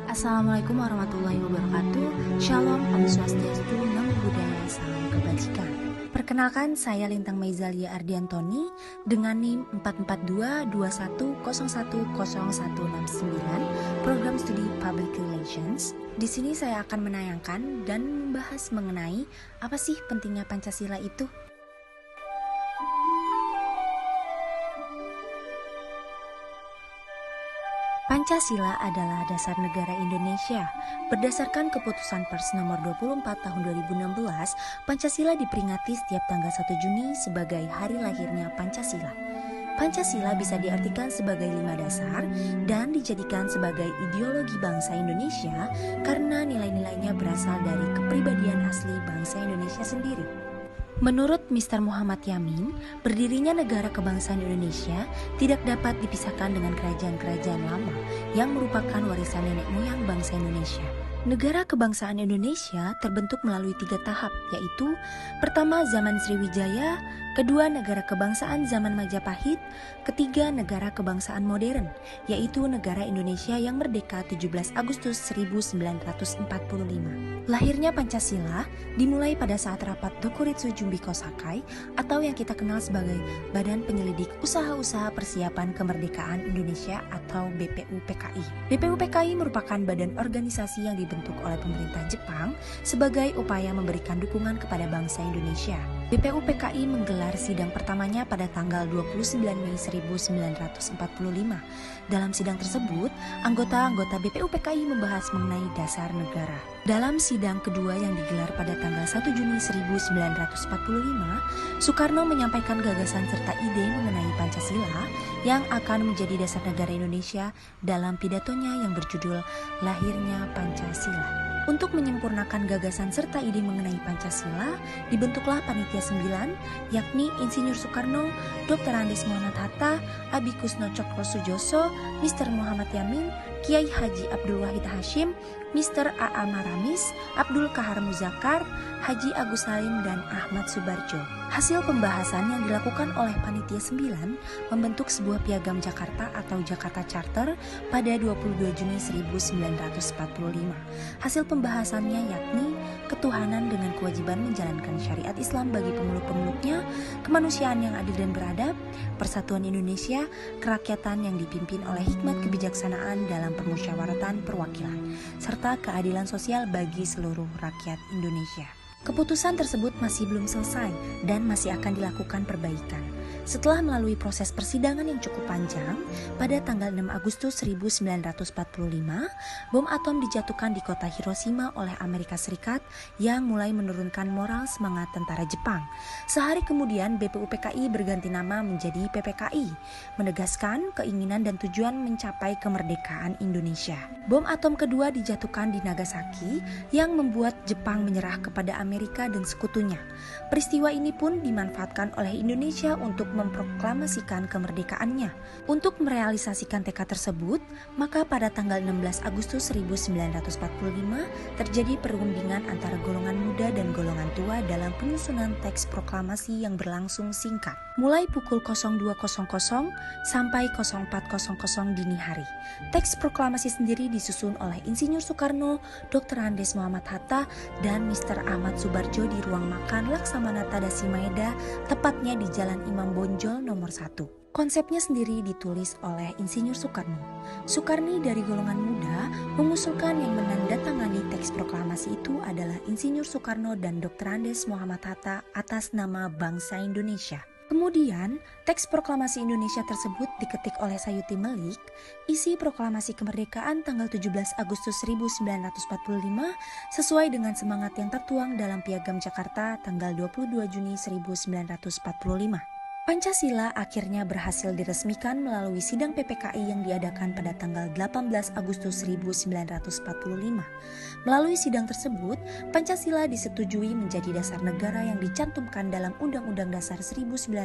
Assalamualaikum warahmatullahi wabarakatuh. Shalom, Om Swastiastu, Namo Buddhaya, Salam Kebajikan. Perkenalkan, saya Lintang Maizalia Ardiantoni dengan NIM 44221010169, Program Studi Public Relations. Di sini saya akan menayangkan dan membahas mengenai apa sih pentingnya Pancasila itu. Pancasila adalah dasar negara Indonesia. Berdasarkan keputusan Pers nomor 24 tahun 2016, Pancasila diperingati setiap tanggal 1 Juni sebagai hari lahirnya Pancasila. Pancasila bisa diartikan sebagai 5 dasar dan dijadikan sebagai ideologi bangsa Indonesia karena nilai-nilainya berasal dari kepribadian asli bangsa Indonesia sendiri. Menurut Mr. Muhammad Yamin, berdirinya negara kebangsaan Indonesia tidak dapat dipisahkan dengan kerajaan-kerajaan lama yang merupakan warisan nenek moyang bangsa Indonesia. Negara kebangsaan Indonesia terbentuk melalui 3 tahap, yaitu pertama zaman Sriwijaya, kedua negara kebangsaan zaman Majapahit, ketiga negara kebangsaan modern, yaitu negara Indonesia yang merdeka 17 Agustus 1945. Lahirnya Pancasila dimulai pada saat rapat Dokuritsu Jumbiko Sakai atau yang kita kenal sebagai Badan Penyelidik Usaha-Usaha Persiapan Kemerdekaan Indonesia atau BPUPKI. BPUPKI merupakan badan organisasi yang dibentuk oleh pemerintah Jepang sebagai upaya memberikan dukungan kepada bangsa Indonesia. BPUPKI menggelar sidang pertamanya pada tanggal 29 Mei 1945. Dalam sidang tersebut, anggota-anggota BPUPKI membahas mengenai dasar negara. Dalam sidang kedua yang digelar pada tanggal 1 Juni 1945, Soekarno menyampaikan gagasan serta ide mengenai Pancasila yang akan menjadi dasar negara Indonesia dalam pidatonya yang berjudul Lahirnya Pancasila. Untuk menyempurnakan gagasan serta ide mengenai Pancasila, dibentuklah Panitia 9, yakni Insinyur Soekarno, Dr. Andes Muhammad Hatta, Abi Kusno Cokro Sujoso, Mr. Muhammad Yamin, Kiai Haji Abdul Wahid Hashim, Mr. A.A. Maramis, Abdul Kahar Muzakkar, Haji Agus Salim, dan Ahmad Subarjo. Hasil pembahasan yang dilakukan oleh Panitia 9 membentuk sebuah piagam Jakarta atau Jakarta Charter pada 22 Juni 1945. Hasil pembahasannya yakni ketuhanan dengan kewajiban menjalankan syariat Islam bagi pemeluk-pemeluknya, kemanusiaan yang adil dan beradab, persatuan Indonesia, kerakyatan yang dipimpin oleh hikmat kebijaksanaan dalam permusyawaratan perwakilan, serta keadilan sosial bagi seluruh rakyat Indonesia. Keputusan tersebut masih belum selesai dan masih akan dilakukan perbaikan. Setelah melalui proses persidangan yang cukup panjang, pada tanggal 6 Agustus 1945, bom atom dijatuhkan di kota Hiroshima oleh Amerika Serikat yang mulai menurunkan moral semangat tentara Jepang. Sehari kemudian BPUPKI berganti nama menjadi PPKI, menegaskan keinginan dan tujuan mencapai kemerdekaan Indonesia. Bom atom kedua dijatuhkan di Nagasaki yang membuat Jepang menyerah kepada Amerika dan sekutunya. Peristiwa ini pun dimanfaatkan oleh Indonesia untuk memproklamasikan kemerdekaannya. Untuk merealisasikan tekad tersebut, maka pada tanggal 16 Agustus 1945 terjadi perundingan antara golongan muda dan golongan tua dalam penyusunan teks proklamasi yang berlangsung singkat, mulai pukul 02.00 sampai 04.00 dini hari. Teks proklamasi sendiri disusun oleh Insinyur Soekarno, Dr. Andes Muhammad Hatta, dan Mr. Ahmad Subarjo di ruang makan Laksamana Tadashi Maeda, tepatnya di Jalan Imam Bonjol nomor 1. Konsepnya sendiri ditulis oleh Insinyur Soekarno. Soekarni dari golongan muda mengusulkan yang menandatangani teks proklamasi itu adalah Insinyur Soekarno dan Dr. Andes Muhammad Hatta atas nama bangsa Indonesia. Kemudian, teks proklamasi Indonesia tersebut diketik oleh Sayuti Melik. Isi proklamasi kemerdekaan tanggal 17 Agustus 1945 sesuai dengan semangat yang tertuang dalam Piagam Jakarta tanggal 22 Juni 1945. Pancasila akhirnya berhasil diresmikan melalui sidang PPKI yang diadakan pada tanggal 18 Agustus 1945. Melalui sidang tersebut, Pancasila disetujui menjadi dasar negara yang dicantumkan dalam Undang-Undang Dasar 1945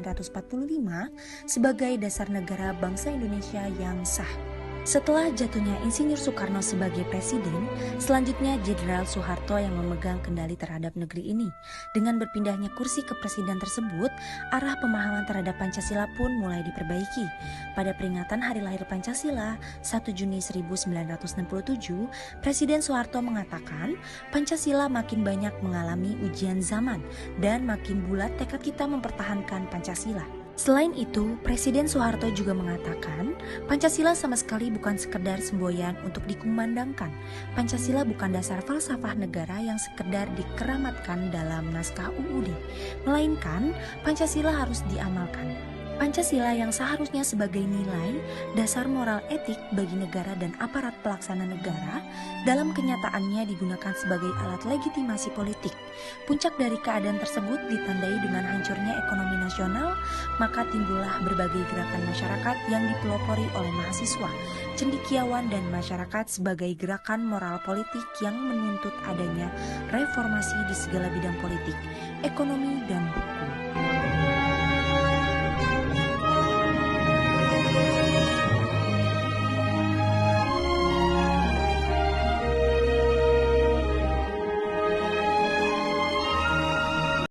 sebagai dasar negara bangsa Indonesia yang sah. Setelah jatuhnya Insinyur Soekarno sebagai presiden, selanjutnya Jenderal Soeharto yang memegang kendali terhadap negeri ini. Dengan berpindahnya kursi ke presiden tersebut, arah pemahaman terhadap Pancasila pun mulai diperbaiki. Pada peringatan Hari Lahir Pancasila, 1 Juni 1967, Presiden Soeharto mengatakan, Pancasila makin banyak mengalami ujian zaman dan makin bulat tekad kita mempertahankan Pancasila. Selain itu, Presiden Soeharto juga mengatakan, Pancasila sama sekali bukan sekedar semboyan untuk dikumandangkan. Pancasila bukan dasar falsafah negara yang sekedar dikeramatkan dalam naskah UUD, melainkan Pancasila harus diamalkan. Pancasila yang seharusnya sebagai nilai dasar moral etik bagi negara dan aparat pelaksana negara, dalam kenyataannya digunakan sebagai alat legitimasi politik. Puncak dari keadaan tersebut ditandai dengan hancurnya ekonomi nasional, maka timbullah berbagai gerakan masyarakat yang dipelopori oleh mahasiswa, cendekiawan dan masyarakat sebagai gerakan moral politik yang menuntut adanya reformasi di segala bidang politik, ekonomi, dan hukum.